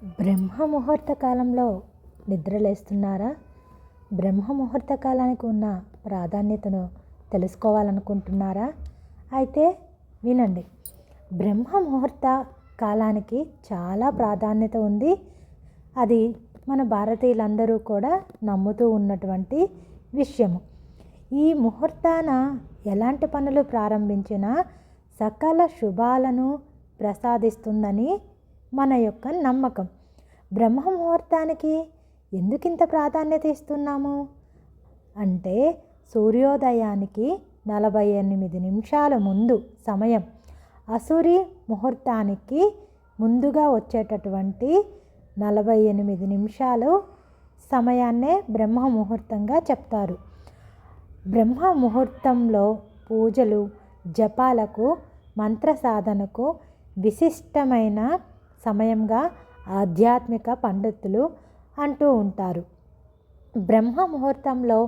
బ్రహ్మ ముహూర్త కాలంలో నిద్రలేస్తున్నారా? బ్రహ్మ ముహూర్త కాలానికి ఉన్న ప్రాధాన్యతను తెలుసుకోవాలనుకుంటున్నారా? అయితే వినండి. బ్రహ్మ ముహూర్త కాలానికి చాలా ప్రాధాన్యత ఉంది. అది మన భారతీయులందరూ కూడా నమ్ముతూ ఉన్నటువంటి విషయము. ఈ ముహూర్తాన ఎలాంటి పనులు ప్రారంభించినా సకల శుభాలను ప్రసాదిస్తుందని మన యొక్క నమ్మకం. బ్రహ్మ ముహూర్తానికి ఎందుకింత ప్రాధాన్యత ఇస్తున్నాము అంటే, సూర్యోదయానికి 48 నిమిషాల ముందు సమయం, అసురి ముహూర్తానికి ముందుగా వచ్చేటటువంటి 48 నిమిషాలు సమయాన్నే బ్రహ్మ ముహూర్తంగా చెప్తారు. బ్రహ్మ ముహూర్తంలో పూజలు, జపాలకు, మంత్ర సాధనకు విశిష్టమైన సమయంగా ఆధ్యాత్మిక పండితులు అంటూ ఉంటారు. బ్రహ్మ ముహూర్తంలో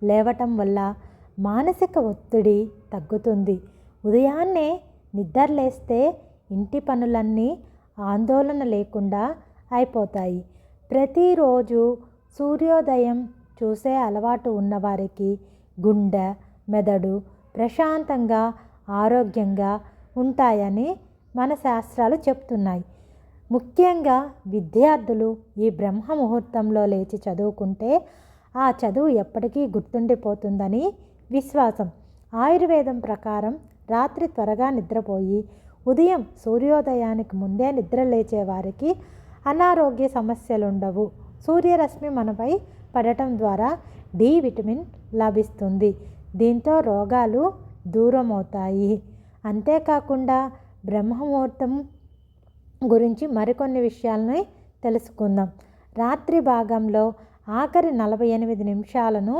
లేవటం వల్ల మానసిక ఒత్తిడి తగ్గుతుంది. ఉదయాన్నే నిద్రలేస్తే ఇంటి పనులన్నీ ఆందోళన లేకుండా అయిపోతాయి. ప్రతిరోజు సూర్యోదయం చూసే అలవాటు ఉన్నవారికి గుండె, మెదడు ప్రశాంతంగా, ఆరోగ్యంగా ఉంటాయని మన శాస్త్రాలు చెప్తున్నాయి. ముఖ్యంగా విద్యార్థులు ఈ బ్రహ్మ ముహూర్తంలో లేచి చదువుకుంటే ఆ చదువు ఎప్పటికీ గుర్తుండిపోతుందని విశ్వాసం. ఆయుర్వేదం ప్రకారం రాత్రి త్వరగా నిద్రపోయి ఉదయం సూర్యోదయానికి ముందే నిద్ర లేచే వారికి అనారోగ్య సమస్యలు ఉండవు. సూర్యరశ్మి మనపై పడటం ద్వారా డి విటమిన్ లభిస్తుంది. దీంతో రోగాలు దూరమవుతాయి. అంతేకాకుండా బ్రహ్మముహూర్తం గురించి మరికొన్ని విషయాలని తెలుసుకుందాం. రాత్రి భాగంలో ఆఖరి 48 నిమిషాలను,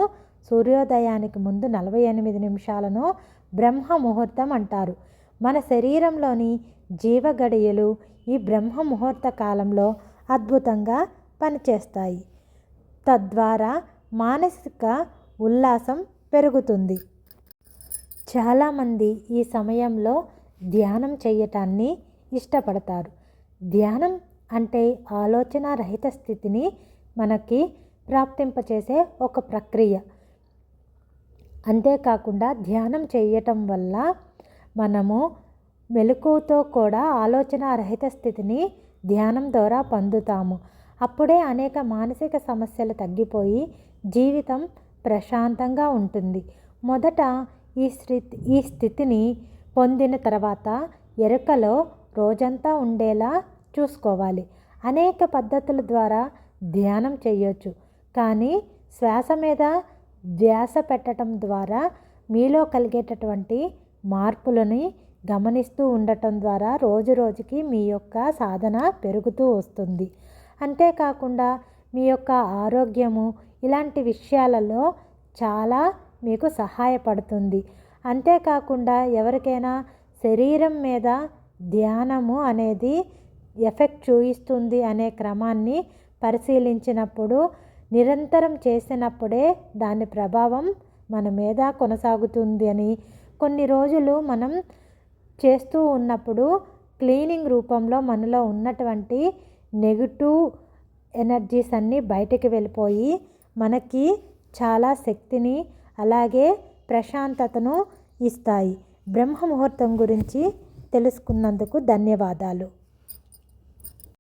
సూర్యోదయానికి ముందు 48 నిమిషాలను బ్రహ్మ ముహూర్తం అంటారు. మన శరీరంలోని జీవగడియలు ఈ బ్రహ్మ ముహూర్త కాలంలో అద్భుతంగా పనిచేస్తాయి. తద్వారా మానసిక ఉల్లాసం పెరుగుతుంది. చాలామంది ఈ సమయంలో ధ్యానం చేయటాన్ని ఇష్టపడతారు. ధ్యానం అంటే ఆలోచన రహిత స్థితిని మనకి ప్రాప్తింపచేసే ఒక ప్రక్రియ. అంతేకాకుండా ధ్యానం చేయటం వల్ల మనము మెలకువతో కూడా ఆలోచన రహిత స్థితిని ధ్యానం ద్వారా పొందుతాము. అప్పుడే అనేక మానసిక సమస్యలు తగ్గిపోయి జీవితం ప్రశాంతంగా ఉంటుంది. మొదట ఈ స్థితిని పొందిన తర్వాత ఎరుకలో రోజంతా ఉండేలా చూసుకోవాలి. అనేక పద్ధతుల ద్వారా ధ్యానం చేయొచ్చు. కానీ శ్వాస మీద ధ్యాస పెట్టడం ద్వారా మీలో కలిగేటటువంటి మార్పులని గమనిస్తూ ఉండటం ద్వారా రోజు రోజుకి మీ యొక్క సాధన పెరుగుతూ వస్తుంది. అంతేకాకుండా మీ యొక్క ఆరోగ్యము ఇలాంటి విషయాలలో చాలా మీకు సహాయపడుతుంది. అంతేకాకుండా ఎవరికైనా శరీరం మీద ధ్యానము అనేది ఎఫెక్ట్ చూపిస్తుంది అనే క్రమాన్ని పరిశీలించినప్పుడు, నిరంతరం చేసినప్పుడే దాని ప్రభావం మన మీద కొనసాగుతుంది అని, కొన్ని రోజులు మనం చేస్తూ ఉన్నప్పుడు క్లీనింగ్ రూపంలో మనలో ఉన్నటువంటి నెగిటివ్ ఎనర్జీస్ అన్నీ బయటికి వెళ్ళిపోయి మనకి చాలా శక్తిని అలాగే ప్రశాంతతను ఇస్తాయి. బ్రహ్మ ముహూర్తం గురించి తెలుసుకున్నందుకు ధన్యవాదాలు.